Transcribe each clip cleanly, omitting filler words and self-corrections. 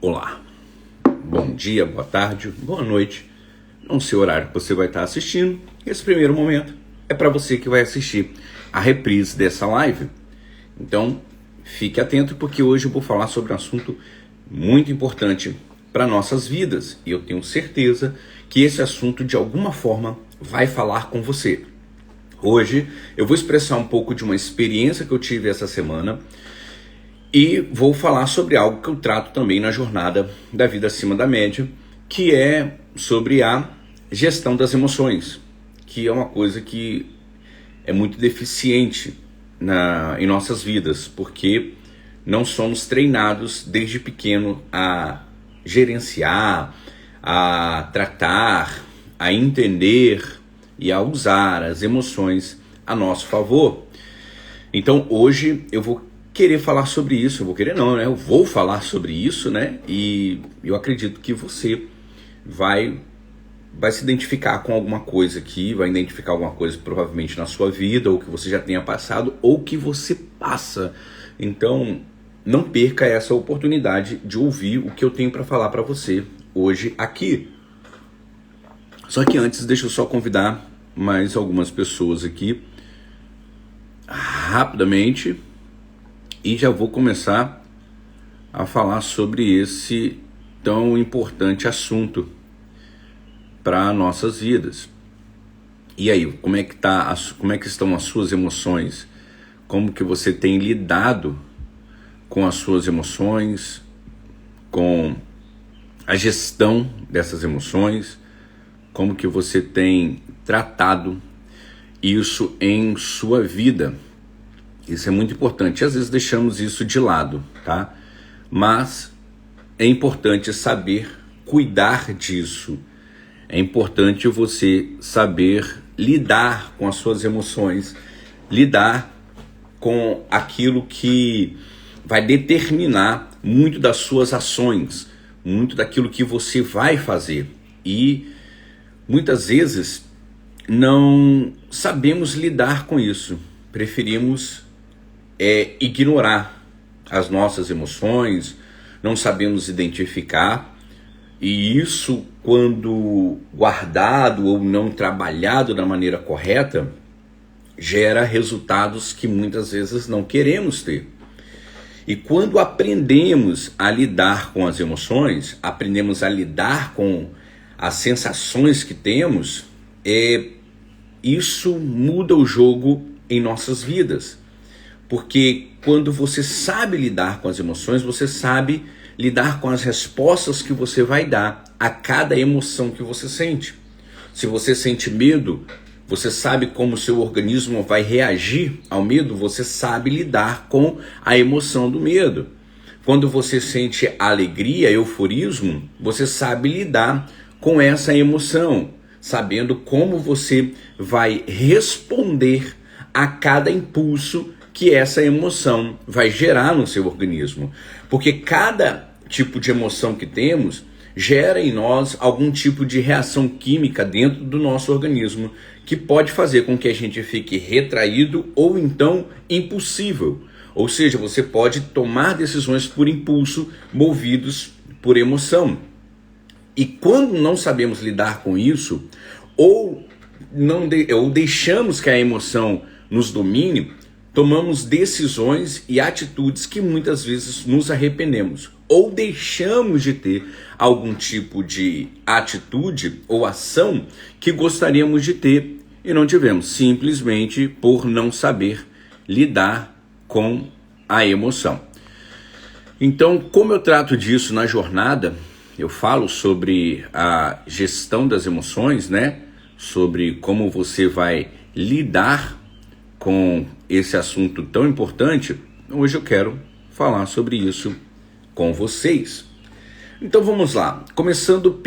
Olá, bom dia, boa tarde, boa noite. Não sei o horário que você vai estar assistindo. Esse primeiro momento é para você que vai assistir a reprise dessa live. Então, fique atento porque hoje eu vou falar sobre um assunto muito importante para nossas vidas. E eu tenho certeza que esse assunto de alguma forma vai falar com você. Hoje eu vou expressar um pouco de uma experiência que eu tive essa semana e vou falar sobre algo que eu trato também na jornada da vida acima da média, que é sobre a gestão das emoções, que é uma coisa que é muito deficiente em nossas vidas, porque não somos treinados desde pequeno a gerenciar, a tratar, a entender e a usar as emoções a nosso favor. Então hoje eu vou querer falar sobre isso, eu vou falar sobre isso, né? E eu acredito que você vai se identificar com alguma coisa aqui, vai identificar alguma coisa provavelmente na sua vida, ou que você já tenha passado, ou que você passa. Então não perca essa oportunidade de ouvir o que eu tenho para falar para você hoje aqui. Só que antes, deixa eu só convidar mais algumas pessoas aqui rapidamente e já vou começar a falar sobre esse tão importante assunto para nossas vidas. E aí, como é que estão as suas emoções? Como que você tem lidado com as suas emoções, com a gestão dessas emoções? Como que você tem tratado isso em sua vida? Isso é muito importante. Às vezes deixamos isso de lado, tá? Mas é importante saber cuidar disso. É importante você saber lidar com as suas emoções, lidar com aquilo que vai determinar muito das suas ações, muito daquilo que você vai fazer. E muitas vezes não sabemos lidar com isso, preferimos ignorar as nossas emoções, não sabemos identificar, e isso, quando guardado ou não trabalhado da maneira correta, gera resultados que muitas vezes não queremos ter. E quando aprendemos a lidar com as emoções, aprendemos a lidar com as sensações que temos, isso muda o jogo em nossas vidas. Porque quando você sabe lidar com as emoções, você sabe lidar com as respostas que você vai dar a cada emoção que você sente. Se você sente medo, você sabe como o seu organismo vai reagir ao medo, você sabe lidar com a emoção do medo. Quando você sente alegria, euforismo, você sabe lidar com essa emoção, sabendo como você vai responder a cada impulso que essa emoção vai gerar no seu organismo. Porque cada tipo de emoção que temos gera em nós algum tipo de reação química dentro do nosso organismo que pode fazer com que a gente fique retraído ou então impulsivo. Ou seja, você pode tomar decisões por impulso, movidos por emoção. E quando não sabemos lidar com isso, ou deixamos que a emoção nos domine, tomamos decisões e atitudes que muitas vezes nos arrependemos. Ou deixamos de ter algum tipo de atitude ou ação que gostaríamos de ter e não tivemos, simplesmente por não saber lidar com a emoção. Então, como eu trato disso na jornada, eu falo sobre a gestão das emoções, né? Sobre como você vai lidar com esse assunto tão importante. Hoje eu quero falar sobre isso com vocês. Então vamos lá, começando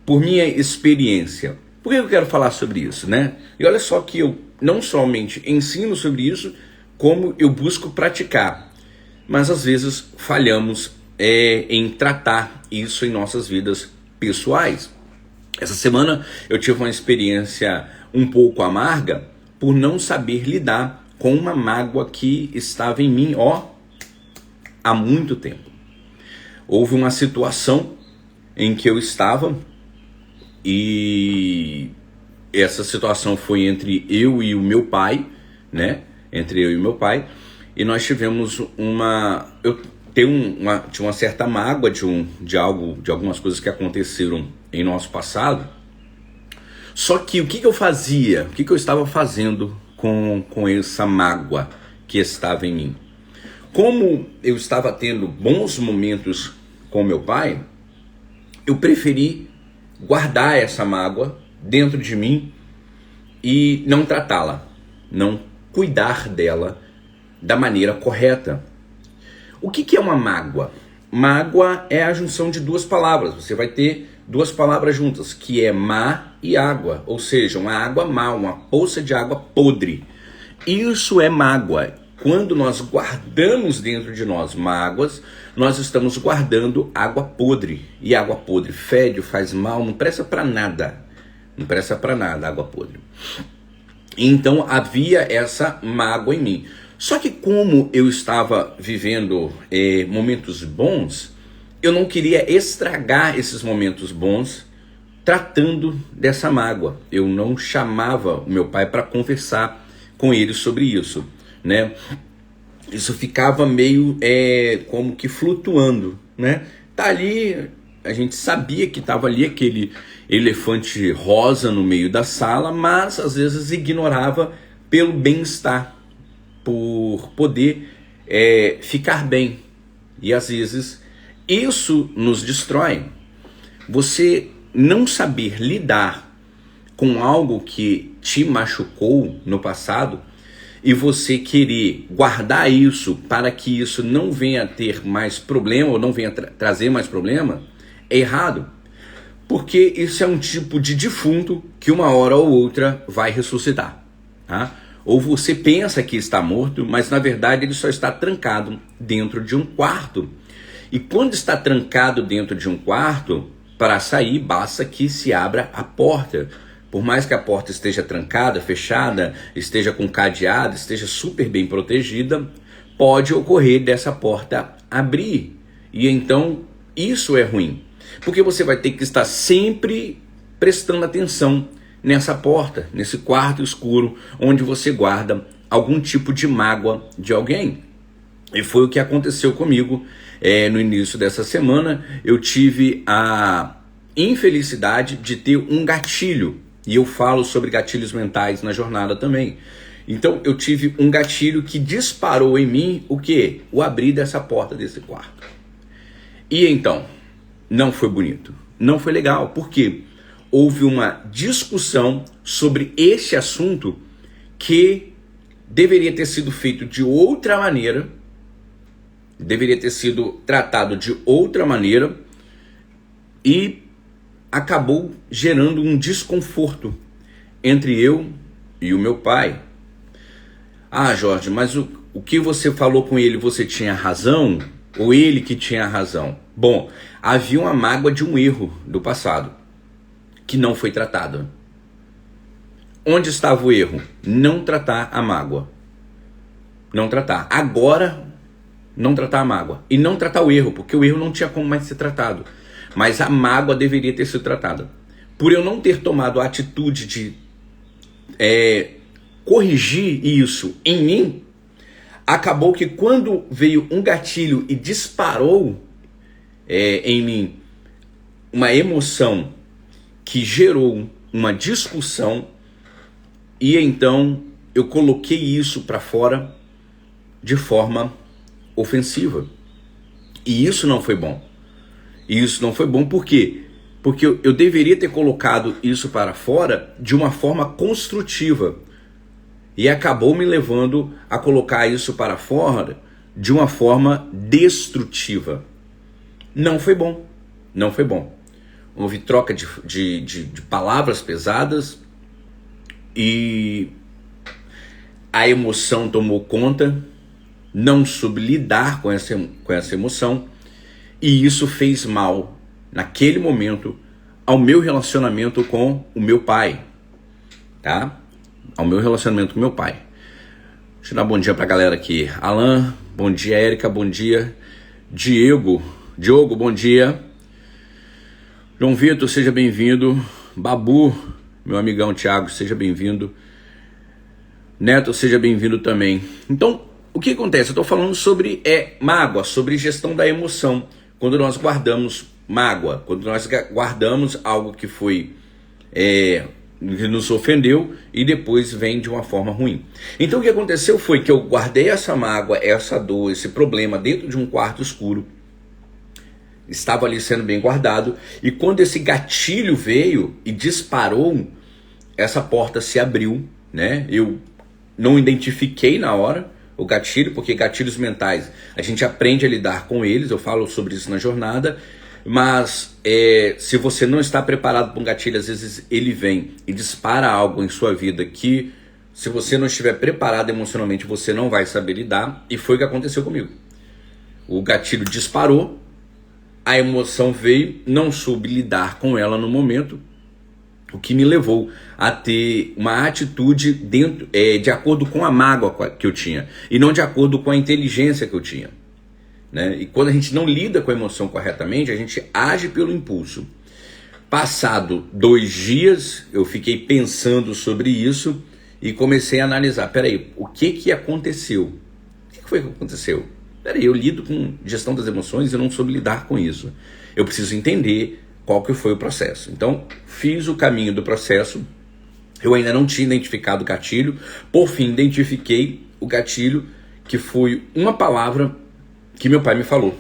por minha experiência. Por que eu quero falar sobre isso, né? E olha só que eu não somente ensino sobre isso, como eu busco praticar. Mas às vezes falhamos em tratar isso em nossas vidas pessoais. Essa semana eu tive uma experiência um pouco amarga por não saber lidar com uma mágoa que estava em mim, há muito tempo. houve uma situação em que eu estava e essa situação foi entre eu e o meu pai, né? Entre eu e o meu pai, e nós tivemos tinha uma certa mágoa de algumas coisas que aconteceram em nosso passado. Só que o que eu fazia? O que eu estava fazendo com essa mágoa que estava em mim? Como eu estava tendo bons momentos com meu pai, eu preferi guardar essa mágoa dentro de mim e não tratá-la, não cuidar dela da maneira correta. O que é uma mágoa? Mágoa é a junção de duas palavras. Você vai ter duas palavras juntas, que é má e água, ou seja, uma água má, uma poça de água podre. Isso é mágoa. Quando nós guardamos dentro de nós mágoas, nós estamos guardando água podre. E água podre fede, faz mal, não presta para nada. Não presta para nada água podre. Então havia essa mágoa em mim. Só que como eu estava vivendo momentos bons, eu não queria estragar esses momentos bons tratando dessa mágoa. Eu não chamava o meu pai para conversar com ele sobre isso, né? Isso ficava meio como que flutuando, né? Tá ali, a gente sabia que estava ali aquele elefante rosa no meio da sala, mas às vezes ignorava pelo bem-estar, por poder ficar bem. E às vezes isso nos destrói. Você não saber lidar com algo que te machucou no passado e você querer guardar isso para que isso não venha a ter mais problema ou não venha trazer mais problema, é errado. Porque isso é um tipo de defunto que uma hora ou outra vai ressuscitar, tá? Ou você pensa que está morto, mas na verdade ele só está trancado dentro de um quarto. E quando está trancado dentro de um quarto, para sair basta que se abra a porta. Por mais que a porta esteja trancada, fechada, esteja com cadeado, esteja super bem protegida, pode ocorrer dessa porta abrir. E então isso é ruim, porque você vai ter que estar sempre prestando atenção nessa porta, nesse quarto escuro, onde você guarda algum tipo de mágoa de alguém. E foi o que aconteceu comigo no início dessa semana. Eu tive a infelicidade de ter um gatilho, e eu falo sobre gatilhos mentais na jornada também. Então eu tive um gatilho que disparou em mim o quê? O abrir dessa porta desse quarto. E então, não foi bonito, não foi legal, por quê? Houve uma discussão sobre este assunto que deveria ter sido feito de outra maneira, deveria ter sido tratado de outra maneira e acabou gerando um desconforto entre eu e o meu pai. Ah, Jorge, mas o que você falou com ele, você tinha razão? Ou ele que tinha razão? Bom, havia uma mágoa de um erro do passado que não foi tratado. Onde estava o erro? Não tratar a mágoa. Não tratar. Agora, não tratar a mágoa. E não tratar o erro, porque o erro não tinha como mais ser tratado. Mas a mágoa deveria ter sido tratada. Por eu não ter tomado a atitude de corrigir isso em mim, acabou que quando veio um gatilho e disparou em mim uma emoção que gerou uma discussão, e então eu coloquei isso para fora de forma ofensiva. E isso não foi bom. E isso não foi bom por quê? Porque eu deveria ter colocado isso para fora de uma forma construtiva. E acabou me levando a colocar isso para fora de uma forma destrutiva. Não foi bom. Não foi bom. Houve troca de palavras pesadas e a emoção tomou conta, não soube lidar com essa emoção, e isso fez mal, naquele momento, ao meu relacionamento com o meu pai, tá? Ao meu relacionamento com meu pai. Deixa eu dar bom dia pra galera aqui. Alan, bom dia. Érica, bom dia. Diego, Diogo, bom dia. João Vitor, seja bem-vindo. Babu, meu amigão Thiago, seja bem-vindo. Neto, seja bem-vindo também. Então, o que acontece? Eu estou falando sobre mágoa, sobre gestão da emoção. Quando nós guardamos mágoa, quando nós guardamos algo que foi que nos ofendeu e depois vem de uma forma ruim. Então o que aconteceu foi que eu guardei essa mágoa, essa dor, esse problema dentro de um quarto escuro. Estava ali sendo bem guardado, e quando esse gatilho veio e disparou, essa porta se abriu, né? Eu não identifiquei na hora o gatilho, porque gatilhos mentais a gente aprende a lidar com eles, eu falo sobre isso na jornada, mas se você não está preparado para um gatilho, às vezes ele vem e dispara algo em sua vida que, se você não estiver preparado emocionalmente, você não vai saber lidar, e foi o que aconteceu comigo. O gatilho disparou, a emoção veio, não soube lidar com ela no momento, o que me levou a ter uma atitude de acordo com a mágoa que eu tinha, e não de acordo com a inteligência que eu tinha, né? E quando a gente não lida com a emoção corretamente, a gente age pelo impulso. Passado 2 dias, eu fiquei pensando sobre isso e comecei a analisar, peraí, o que aconteceu? O que foi que aconteceu? Peraí, eu lido com gestão das emoções e eu não soube lidar com isso. Eu preciso entender qual que foi o processo. Então, fiz o caminho do processo. Eu ainda não tinha identificado o gatilho. Por fim, identifiquei o gatilho, que foi uma palavra que meu pai me falou.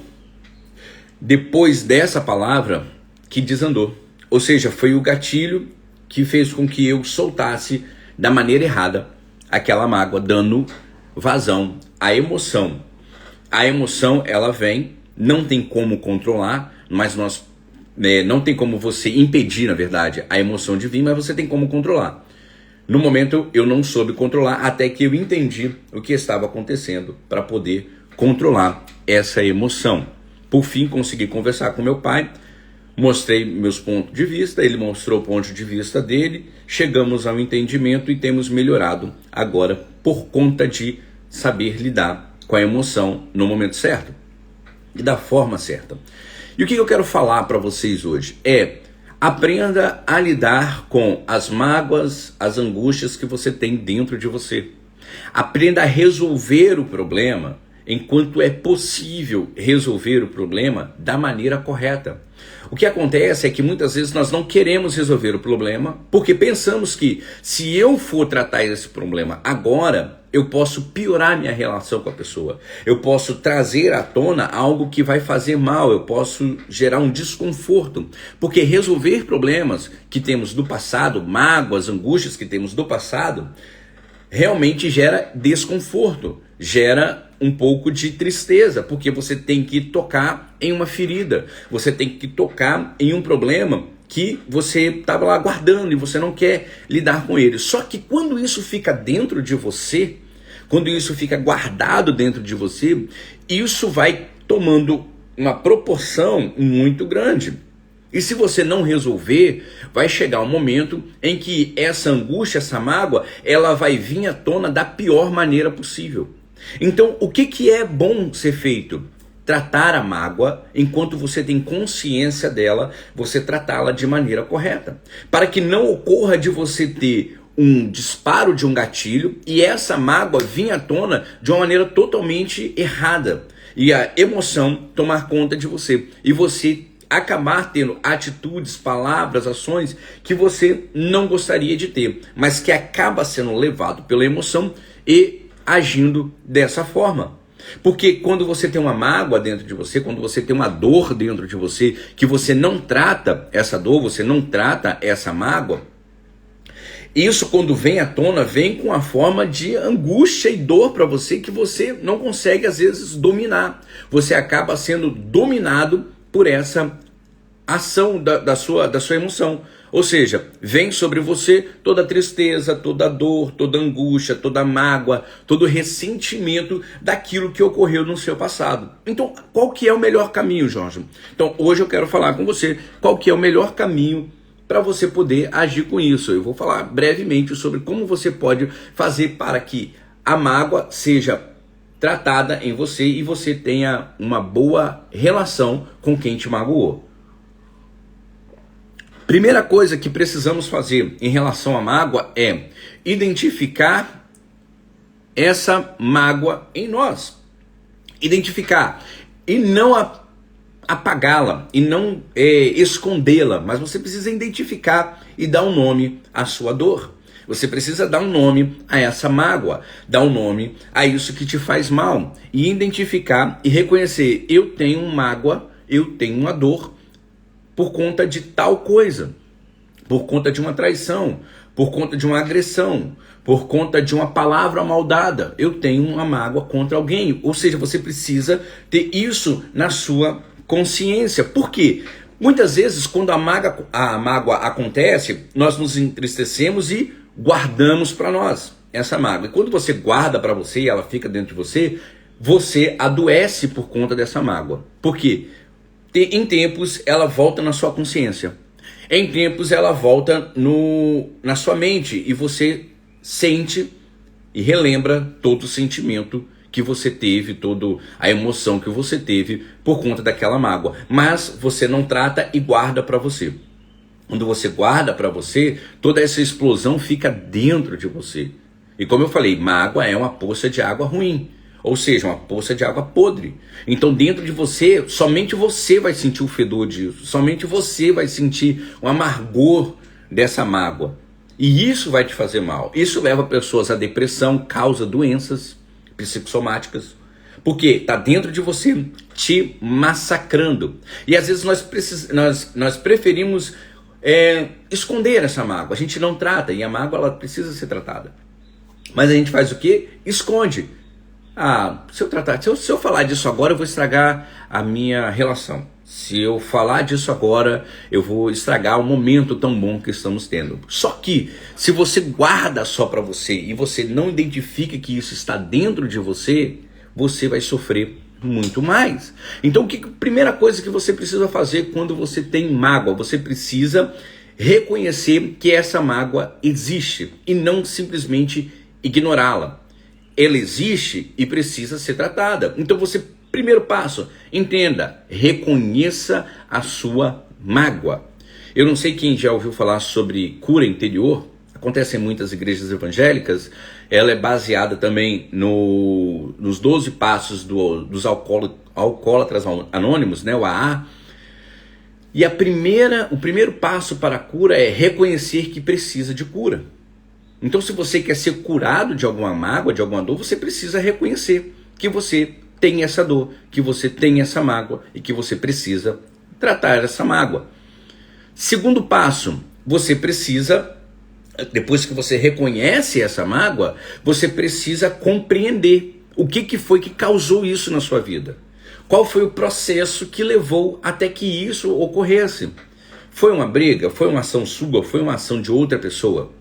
Depois dessa palavra, que desandou. Ou seja, foi o gatilho que fez com que eu soltasse da maneira errada aquela mágoa, dando vazão à emoção. A emoção, ela vem, não tem como controlar, mas não tem como você impedir, na verdade, a emoção de vir, mas você tem como controlar. No momento, eu não soube controlar, até que eu entendi o que estava acontecendo para poder controlar essa emoção. Por fim, consegui conversar com meu pai, mostrei meus pontos de vista, ele mostrou o ponto de vista dele, chegamos ao entendimento e temos melhorado agora por conta de saber lidar com a emoção no momento certo e da forma certa. E o que eu quero falar para vocês hoje aprenda a lidar com as mágoas, as angústias que você tem dentro de você. Aprenda a resolver o problema enquanto é possível resolver o problema da maneira correta. O que acontece é que muitas vezes nós não queremos resolver o problema porque pensamos que, se eu for tratar esse problema agora, eu posso piorar minha relação com a pessoa. Eu posso trazer à tona algo que vai fazer mal, eu posso gerar um desconforto. Porque resolver problemas que temos do passado, mágoas, angústias que temos do passado, realmente gera desconforto, gera um pouco de tristeza, porque você tem que tocar em uma ferida, você tem que tocar em um problema que você estava lá guardando e você não quer lidar com ele. Só que quando isso fica dentro de você, quando isso fica guardado dentro de você, isso vai tomando uma proporção muito grande. E se você não resolver, vai chegar um momento em que essa angústia, essa mágoa, ela vai vir à tona da pior maneira possível. Então, o que é bom ser feito? Tratar a mágoa, enquanto você tem consciência dela, você tratá-la de maneira correta. Para que não ocorra de você ter um disparo de um gatilho e essa mágoa vir à tona de uma maneira totalmente errada. E a emoção tomar conta de você. E você acabar tendo atitudes, palavras, ações que você não gostaria de ter, mas que acaba sendo levado pela emoção e agindo dessa forma. Porque quando você tem uma mágoa dentro de você, quando você tem uma dor dentro de você, que você não trata essa dor, você não trata essa mágoa, isso, quando vem à tona, vem com a forma de angústia e dor para você que você não consegue às vezes dominar. Você acaba sendo dominado por essa ação da sua emoção. Ou seja, vem sobre você toda a tristeza, toda a dor, toda a angústia, toda a mágoa, todo o ressentimento daquilo que ocorreu no seu passado. Então, qual que é o melhor caminho, Jorge? Então, hoje eu quero falar com você qual que é o melhor caminho para você poder agir com isso. Eu vou falar brevemente sobre como você pode fazer para que a mágoa seja tratada em você e você tenha uma boa relação com quem te magoou. Primeira coisa que precisamos fazer em relação à mágoa é identificar essa mágoa em nós. Identificar e não apagá-la e não escondê-la, mas você precisa identificar e dar um nome à sua dor. Você precisa dar um nome a essa mágoa, dar um nome a isso que te faz mal e identificar e reconhecer: eu tenho mágoa, eu tenho uma dor por conta de tal coisa, por conta de uma traição, por conta de uma agressão, por conta de uma palavra mal-dada. Eu tenho uma mágoa contra alguém. Ou seja, você precisa ter isso na sua consciência. Por quê? Muitas vezes, quando a mágoa acontece, nós nos entristecemos e guardamos para nós essa mágoa. E quando você guarda para você e ela fica dentro de você, você adoece por conta dessa mágoa. Por quê? Em tempos ela volta na sua consciência. Em tempos ela volta na sua mente e você sente e relembra todo o sentimento que você teve, toda a emoção que você teve por conta daquela mágoa. Mas você não trata e guarda para você. Quando você guarda para você, toda essa explosão fica dentro de você. E como eu falei, mágoa é uma poça de água ruim. Ou seja, uma poça de água podre. Então dentro de você, somente você vai sentir o fedor disso. Somente você vai sentir o amargor dessa mágoa. E isso vai te fazer mal. Isso leva pessoas à depressão, causa doenças psicossomáticas. Porque está dentro de você te massacrando. E às vezes nós preferimos esconder essa mágoa. A gente não trata. E a mágoa ela precisa ser tratada. Mas a gente faz o quê? Esconde. Se eu falar disso agora, eu vou estragar a minha relação. Se eu falar disso agora, eu vou estragar o momento tão bom que estamos tendo. Só que, se você guarda só para você e você não identifica que isso está dentro de você, você vai sofrer muito mais. Então, primeira coisa que você precisa fazer quando você tem mágoa? Você precisa reconhecer que essa mágoa existe e não simplesmente ignorá-la. Ela existe e precisa ser tratada. Então primeiro passo, entenda, reconheça a sua mágoa. Eu não sei quem já ouviu falar sobre cura interior, acontece em muitas igrejas evangélicas, ela é baseada também nos 12 passos dos alcoólatras anônimos, né, o AA. E o primeiro passo para a cura é reconhecer que precisa de cura. Então, se você quer ser curado de alguma mágoa, de alguma dor, você precisa reconhecer que você tem essa dor, que você tem essa mágoa e que você precisa tratar essa mágoa. Segundo passo, você precisa, depois que você reconhece essa mágoa, você precisa compreender o que foi que causou isso na sua vida. Qual foi o processo que levou até que isso ocorresse? Foi uma briga? Foi uma ação sua? Foi uma ação de outra pessoa?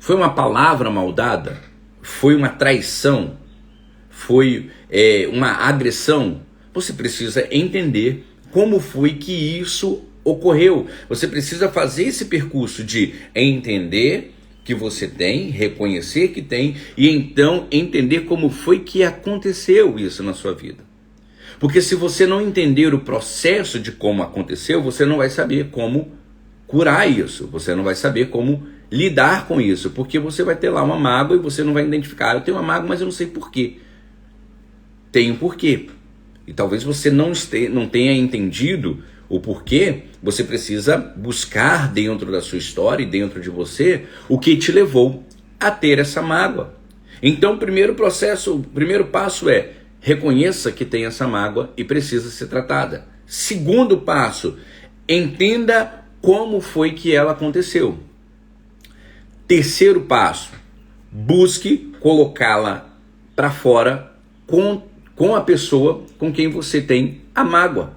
Foi uma palavra maldada? Foi uma traição? Foi uma agressão? Você precisa entender como foi que isso ocorreu. Você precisa fazer esse percurso de entender que você tem, reconhecer que tem e então entender como foi que aconteceu isso na sua vida. Porque se você não entender o processo de como aconteceu, você não vai saber como curar isso. Você não vai saber como lidar com isso, porque você vai ter lá uma mágoa e você não vai identificar. Eu tenho uma mágoa, mas eu não sei porquê. Tem um porquê. E talvez você não tenha entendido o porquê. Você precisa buscar dentro da sua história e dentro de você o que te levou a ter essa mágoa. Então, o primeiro passo é reconheça que tem essa mágoa e precisa ser tratada. Segundo passo, entenda como foi que ela aconteceu. Terceiro passo, busque colocá-la para fora com a pessoa com quem você tem a mágoa.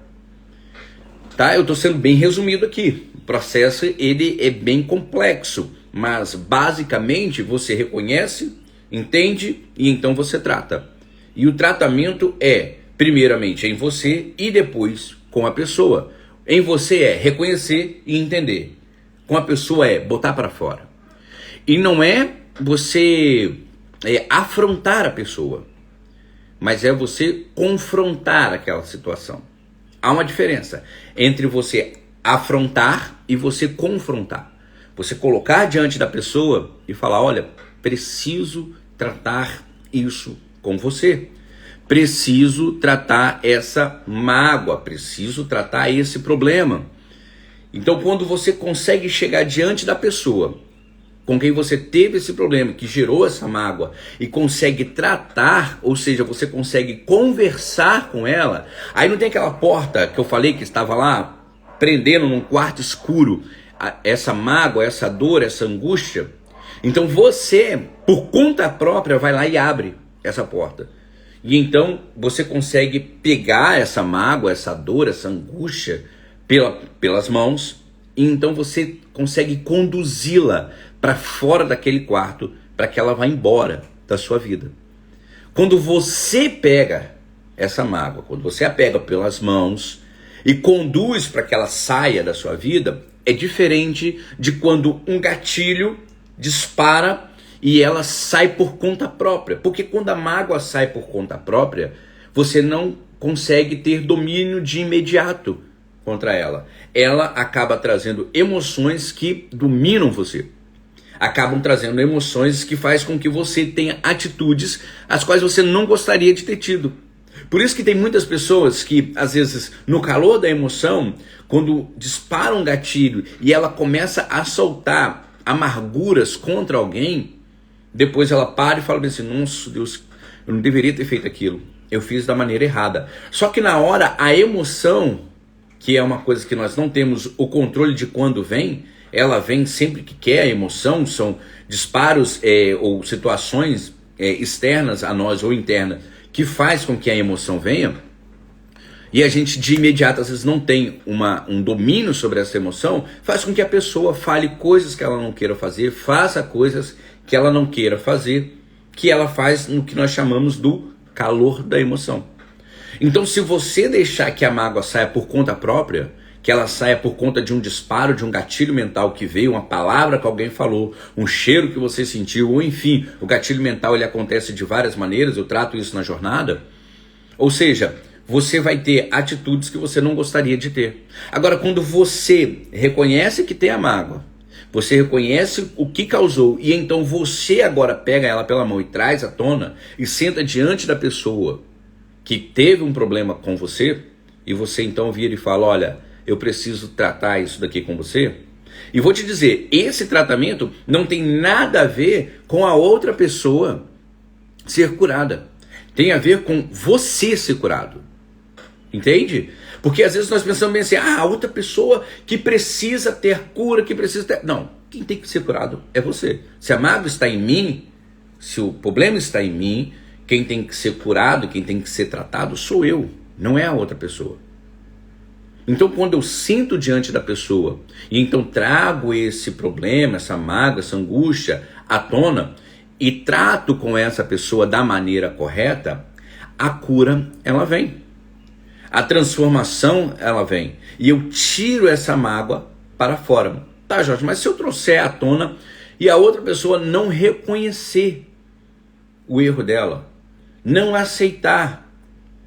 Tá? Eu estou sendo bem resumido aqui. O processo ele é bem complexo, mas basicamente você reconhece, entende e então você trata. E o tratamento é, primeiramente, em você e depois com a pessoa. Em você é reconhecer e entender. Com a pessoa é botar para fora. E não é você afrontar a pessoa. mas é você confrontar aquela situação. Há uma diferença entre você afrontar e você confrontar. Você colocar diante da pessoa e falar, olha, preciso tratar isso com você. Preciso tratar essa mágoa, preciso tratar esse problema. Então, quando você consegue chegar diante da pessoa com quem você teve esse problema, que gerou essa mágoa, e consegue tratar, ou seja, você consegue conversar com ela, aí não tem aquela porta que eu falei que estava lá, prendendo num quarto escuro, essa mágoa, essa dor, essa angústia. Então você, por conta própria, vai lá e abre essa porta. E então você consegue pegar essa mágoa, essa dor, essa angústia pelas mãos, e então você consegue conduzi-la para fora daquele quarto, para que ela vá embora da sua vida. Quando você pega essa mágoa, quando você a pega pelas mãos e conduz para que ela saia da sua vida, é diferente de quando um gatilho dispara e ela sai por conta própria. Porque quando a mágoa sai por conta própria, você não consegue ter domínio de imediato contra ela. Ela acaba trazendo emoções que dominam você. Acabam trazendo emoções que faz com que você tenha atitudes as quais você não gostaria de ter tido. Por isso que tem muitas pessoas que, às vezes, no calor da emoção, quando dispara um gatilho e ela começa a soltar amarguras contra alguém, depois ela para e fala assim, nossa Deus, eu não deveria ter feito aquilo, eu fiz da maneira errada. Só que na hora, a emoção, que é uma coisa que nós não temos o controle de quando vem, ela vem sempre que quer. A emoção são disparos ou situações externas a nós ou internas que faz com que a emoção venha, e a gente de imediato às vezes não tem um domínio sobre essa emoção, faz com que a pessoa fale coisas que ela não queira fazer, faça coisas que ela não queira fazer, que ela faz no que nós chamamos do calor da emoção. Então, se você deixar que a mágoa saia por conta própria, que ela saia por conta de um disparo, de um gatilho mental que veio, uma palavra que alguém falou, um cheiro que você sentiu, ou enfim, o gatilho mental ele acontece de várias maneiras, eu trato isso na jornada, ou seja, você vai ter atitudes que você não gostaria de ter. Agora, quando você reconhece que tem a mágoa, você reconhece o que causou, e então você agora pega ela pela mão e traz à tona, e senta diante da pessoa que teve um problema com você, e você então vira e fala, olha, eu preciso tratar isso daqui com você. E vou te dizer, esse tratamento não tem nada a ver com a outra pessoa ser curada. Tem a ver com você ser curado. Entende? Porque às vezes nós pensamos bem assim, a outra pessoa que precisa ter cura, que precisa ter... Não, quem tem que ser curado é você. Se a mágoa está em mim, se o problema está em mim, quem tem que ser curado, quem tem que ser tratado sou eu, não é a outra pessoa. Então, quando eu sinto diante da pessoa e então trago esse problema, essa mágoa, essa angústia à tona e trato com essa pessoa da maneira correta, a cura, ela vem. A transformação, ela vem. E eu tiro essa mágoa para fora. Tá, Jorge, mas se eu trouxer à tona e a outra pessoa não reconhecer o erro dela, não aceitar,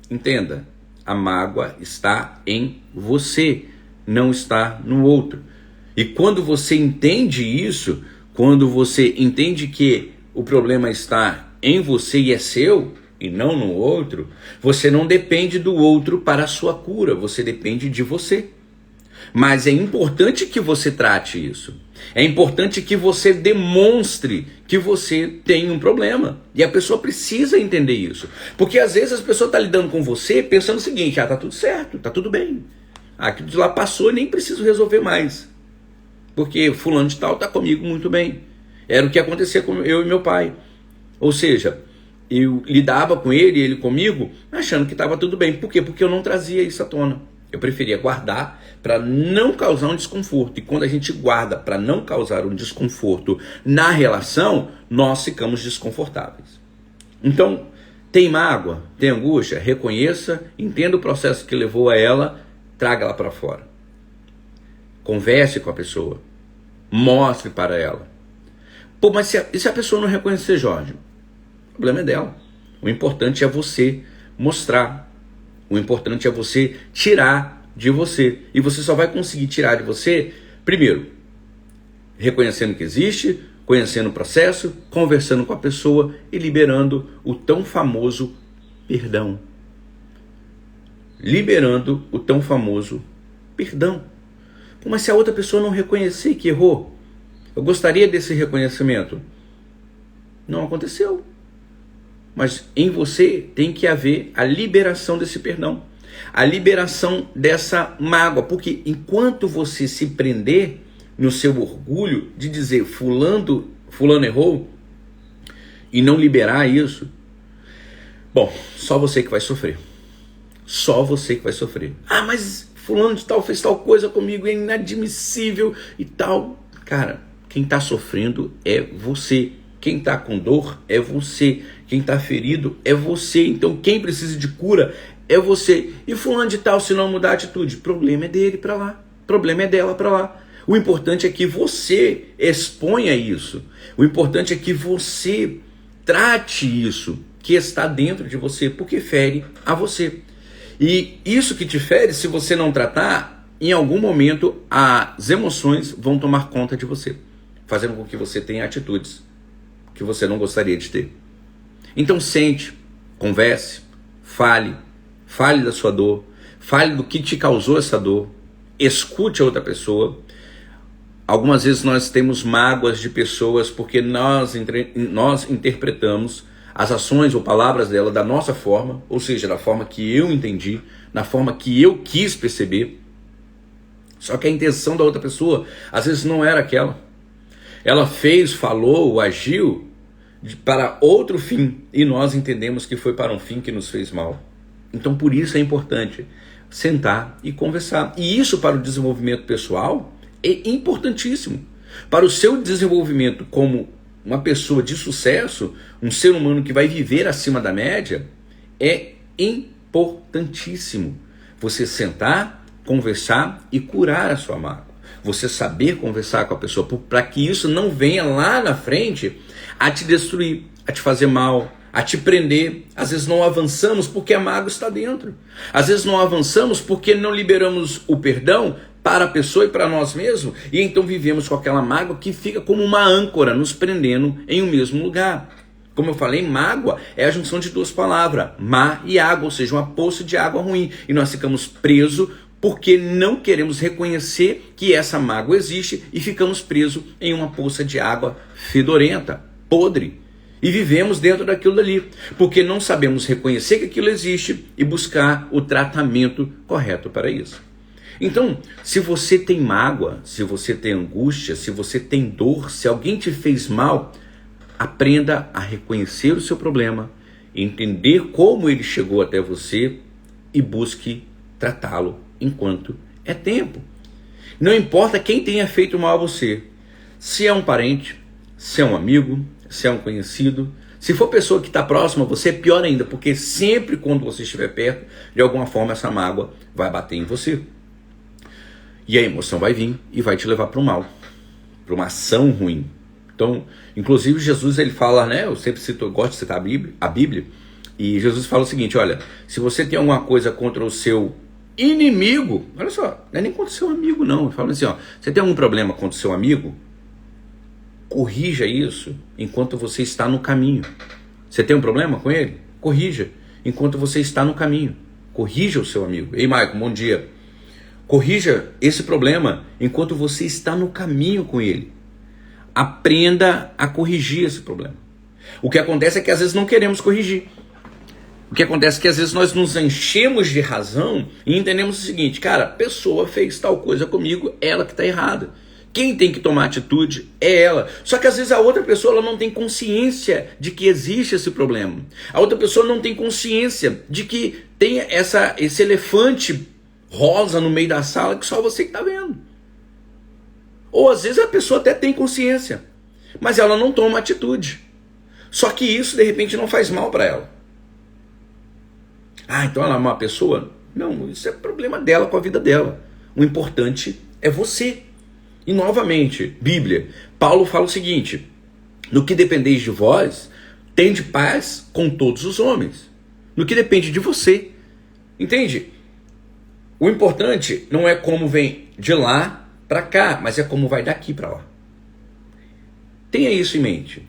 entenda, a mágoa está em você, não está no outro. E quando você entende isso, quando você entende que o problema está em você e é seu, e não no outro, você não depende do outro para a sua cura, você depende de você. Mas é importante que você trate isso. É importante que você demonstre que você tem um problema. E a pessoa precisa entender isso. Porque às vezes a pessoa está lidando com você pensando o seguinte, tá tudo certo, tá tudo bem. Aquilo de lá passou e nem preciso resolver mais. Porque fulano de tal está comigo muito bem. Era o que acontecia com eu e meu pai. Ou seja, eu lidava com ele e ele comigo achando que estava tudo bem. Por quê? Porque eu não trazia isso à tona. Eu preferia guardar para não causar um desconforto. E quando a gente guarda para não causar um desconforto na relação, nós ficamos desconfortáveis. Então, tem mágoa, tem angústia, reconheça, entenda o processo que levou a ela, traga ela para fora. Converse com a pessoa, mostre para ela. Pô, mas e se a pessoa não reconhecer, Jorge? O problema é dela. O importante é você mostrar. O importante é você tirar de você. E você só vai conseguir tirar de você, primeiro, reconhecendo que existe, conhecendo o processo, conversando com a pessoa e liberando o tão famoso perdão. Liberando o tão famoso perdão. Mas se a outra pessoa não reconhecer que errou, eu gostaria desse reconhecimento. Não aconteceu. Mas em você tem que haver a liberação desse perdão. A liberação dessa mágoa. Porque enquanto você se prender no seu orgulho de dizer fulano errou e não liberar isso, bom, só você que vai sofrer. Só você que vai sofrer. Ah, mas fulano de tal fez tal coisa comigo, é inadmissível e tal. Cara, quem está sofrendo é você. Quem está com dor é você. Quem está ferido é você. Então quem precisa de cura é você. E fulano de tal, se não mudar a atitude, o problema é dele para lá. O problema é dela para lá. O importante é que você exponha isso. O importante é que você trate isso que está dentro de você, porque fere a você. E isso que te fere, se você não tratar, em algum momento as emoções vão tomar conta de você, fazendo com que você tenha atitudes que você não gostaria de ter. Então sente, converse, fale da sua dor, fale do que te causou essa dor, escute a outra pessoa. Algumas vezes nós temos mágoas de pessoas porque nós interpretamos as ações ou palavras dela da nossa forma, ou seja, da forma que eu entendi, na forma que eu quis perceber. Só que a intenção da outra pessoa às vezes não era aquela. Ela fez, falou ou agiu para outro fim e nós entendemos que foi para um fim que nos fez mal. Então por isso é importante sentar e conversar. E isso para o desenvolvimento pessoal é importantíssimo. Para o seu desenvolvimento como uma pessoa de sucesso, um ser humano que vai viver acima da média, é importantíssimo você sentar, conversar e curar a sua mágoa. Você saber conversar com a pessoa para que isso não venha lá na frente a te destruir, a te fazer mal, a te prender. Às vezes não avançamos porque a mágoa está dentro. Às vezes não avançamos porque não liberamos o perdão para a pessoa e para nós mesmos, e então vivemos com aquela mágoa que fica como uma âncora nos prendendo em um mesmo lugar. Como eu falei, mágoa é a junção de duas palavras, má e água, ou seja, uma poça de água ruim, e nós ficamos presos porque não queremos reconhecer que essa mágoa existe e ficamos presos em uma poça de água fedorenta, podre, e vivemos dentro daquilo dali, porque não sabemos reconhecer que aquilo existe e buscar o tratamento correto para isso. Então, se você tem mágoa, se você tem angústia, se você tem dor, se alguém te fez mal, aprenda a reconhecer o seu problema, entender como ele chegou até você e busque tratá-lo enquanto é tempo. Não importa quem tenha feito mal a você, se é um parente, se é um amigo, se é um conhecido, se for pessoa que está próxima, você é pior ainda, porque sempre quando você estiver perto, de alguma forma essa mágoa vai bater em você. E a emoção vai vir e vai te levar para o mal, para uma ação ruim. Então, inclusive Jesus ele fala, né? Eu sempre cito, eu gosto de citar a Bíblia, e Jesus fala o seguinte: olha, se você tem alguma coisa contra o seu inimigo, olha só, não é nem contra o seu amigo não, ele fala assim, ó, você tem algum problema contra o seu amigo? Corrija isso enquanto você está no caminho. Você tem um problema com ele? Corrija enquanto você está no caminho. Corrija o seu amigo. Ei, Maicon, bom dia. Corrija esse problema enquanto você está no caminho com ele. Aprenda a corrigir esse problema. O que acontece é que às vezes não queremos corrigir. O que acontece é que às vezes nós nos enchemos de razão e entendemos o seguinte: cara, a pessoa fez tal coisa comigo, ela que está errada. Quem tem que tomar atitude é ela. Só que às vezes a outra pessoa ela não tem consciência de que existe esse problema. A outra pessoa não tem consciência de que tem esse elefante rosa no meio da sala que só você que está vendo. Ou às vezes a pessoa até tem consciência, mas ela não toma atitude. Só que isso de repente não faz mal para ela. Ah, então ela é uma pessoa? Não, isso é problema dela com a vida dela. O importante é você. E novamente, Bíblia, Paulo fala o seguinte: no que dependeis de vós, tende paz com todos os homens. No que depende de você. Entende? O importante não é como vem de lá para cá, mas é como vai daqui para lá. Tenha isso em mente.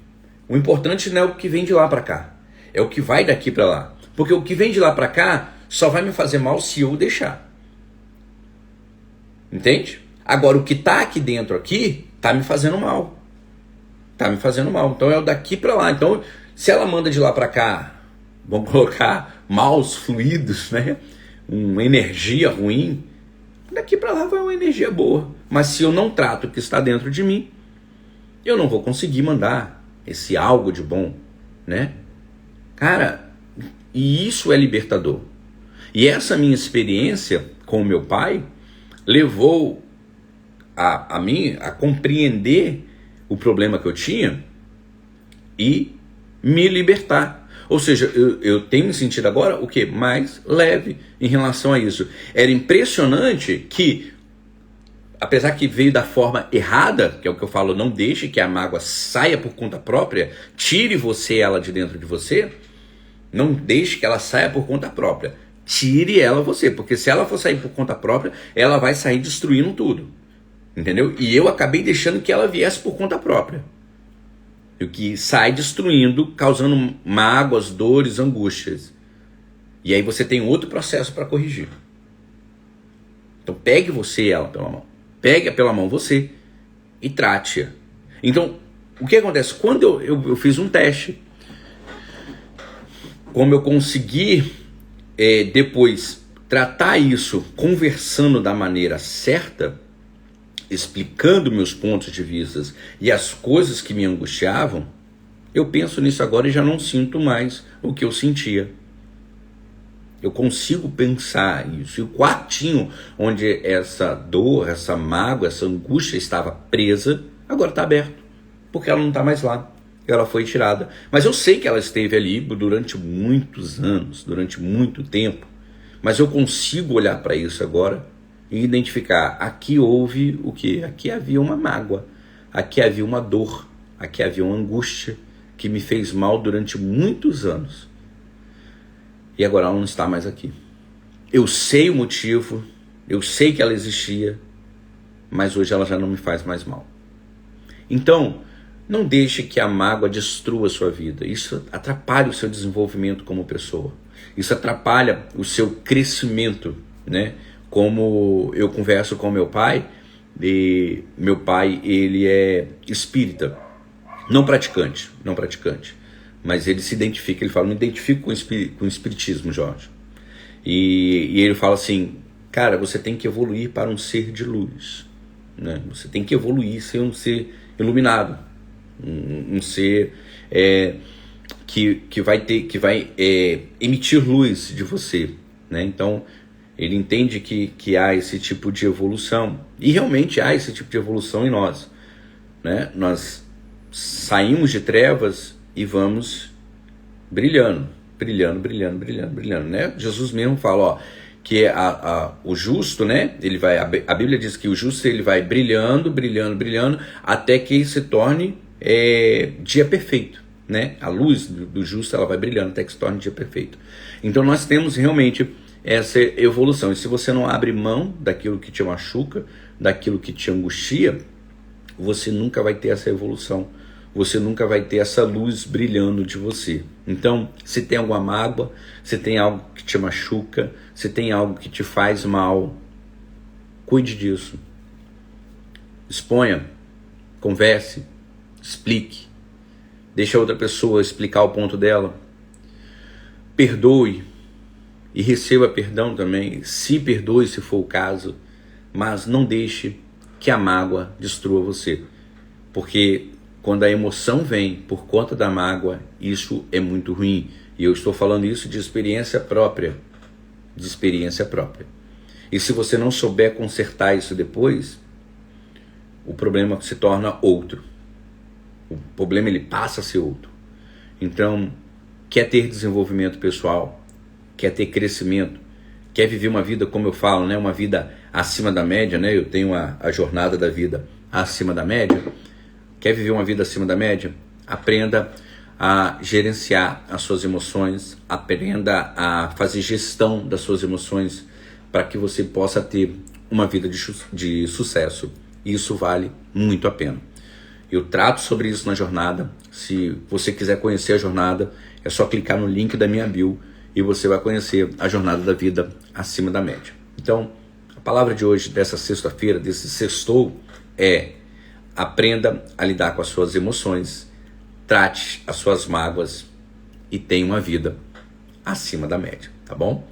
O importante não é o que vem de lá para cá, é o que vai daqui para lá. Porque o que vem de lá para cá só vai me fazer mal se eu deixar. Entende? Agora, o que está aqui dentro aqui, está me fazendo mal. Está me fazendo mal. Então é o daqui para lá. Então, se ela manda de lá para cá, vamos colocar maus fluidos, né? Uma energia ruim, daqui para lá vai uma energia boa. Mas se eu não trato o que está dentro de mim, eu não vou conseguir mandar esse algo de bom, né? Cara, e isso é libertador. E essa minha experiência com o meu pai levou a mim a compreender o problema que eu tinha e me libertar. Ou seja, eu tenho me sentido agora o quê? Mais leve em relação a isso. Era impressionante que, apesar que veio da forma errada, que é o que eu falo, não deixe que a mágoa saia por conta própria, tire ela de dentro de você, não deixe que ela saia por conta própria, tire ela você, porque se ela for sair por conta própria, ela vai sair destruindo tudo, entendeu? E eu acabei deixando que ela viesse por conta própria, o que sai destruindo, causando mágoas, dores, angústias, e aí você tem outro processo para corrigir. Então pegue ela pela mão. Pegue pela mão você e trate-a. Então, o que acontece? Quando eu fiz um teste, como eu consegui depois tratar isso conversando da maneira certa, explicando meus pontos de vista e as coisas que me angustiavam, eu penso nisso agora e já não sinto mais o que eu sentia. Eu consigo pensar isso. E o quartinho onde essa dor, essa mágoa, essa angústia estava presa, agora está aberto. Porque ela não está mais lá. Ela foi tirada. Mas eu sei que ela esteve ali durante muitos anos, durante muito tempo. Mas eu consigo olhar para isso agora e identificar. Aqui houve o quê? Aqui havia uma mágoa. Aqui havia uma dor. Aqui havia uma angústia que me fez mal durante muitos anos. E agora ela não está mais aqui. Eu sei o motivo, eu sei que ela existia, mas hoje ela já não me faz mais mal. Então, não deixe que a mágoa destrua a sua vida. Isso atrapalha o seu desenvolvimento como pessoa. Isso atrapalha o seu crescimento, né? Como eu converso com meu pai, e meu pai, ele é espírita, não praticante. Mas ele se identifica, ele fala, me identifico com o espiritismo, Jorge. E ele fala assim, cara, você tem que evoluir para um ser de luz, né? Você tem que evoluir, ser um ser iluminado, um ser que vai emitir luz de você, né? Então, ele entende que há esse tipo de evolução, e realmente há esse tipo de evolução em nós, né? Nós saímos de trevas e vamos brilhando, né? Jesus mesmo fala, ó, que o justo, né? A Bíblia diz que o justo ele vai brilhando, até que se torne dia perfeito, né? A luz do justo ela vai brilhando até que se torne dia perfeito. Então nós temos realmente essa evolução. E se você não abre mão daquilo que te machuca, daquilo que te angustia, você nunca vai ter essa evolução. Você nunca vai ter essa luz brilhando de você. Então, se tem alguma mágoa, se tem algo que te machuca, se tem algo que te faz mal, cuide disso. Exponha, converse, explique. Deixe a outra pessoa explicar o ponto dela. Perdoe e receba perdão também. Se perdoe se for o caso, mas não deixe que a mágoa destrua você. Porque quando a emoção vem por conta da mágoa, isso é muito ruim. E eu estou falando isso de experiência própria. E se você não souber consertar isso depois, o problema se torna outro. O problema ele passa a ser outro. Então, quer ter desenvolvimento pessoal, quer ter crescimento, quer viver uma vida, como eu falo, né, uma vida acima da média, né? Eu tenho a jornada da vida acima da média. Quer viver uma vida acima da média? Aprenda a gerenciar as suas emoções, aprenda a fazer gestão das suas emoções para que você possa ter uma vida de sucesso. Isso vale muito a pena. Eu trato sobre isso na jornada. Se você quiser conhecer a jornada, é só clicar no link da minha bio e você vai conhecer a jornada da vida acima da média. Então, a palavra de hoje, dessa sexta-feira, desse sextou, é: aprenda a lidar com as suas emoções, trate as suas mágoas e tenha uma vida acima da média, tá bom?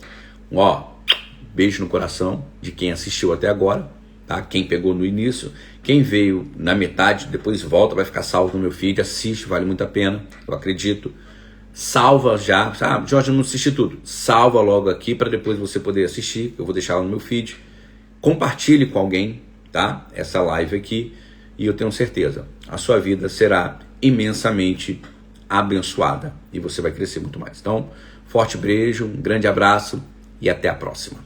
Beijo no coração de quem assistiu até agora, tá? Quem pegou no início, quem veio na metade, depois volta, vai ficar salvo no meu feed, assiste, vale muito a pena, eu acredito. Salva já, sabe? Jorge, eu não assisti tudo. Salva logo aqui para depois você poder assistir, eu vou deixar lá no meu feed. Compartilhe com alguém, tá? Essa live aqui, e eu tenho certeza, a sua vida será imensamente abençoada e você vai crescer muito mais. Então, forte beijo, um grande abraço e até a próxima.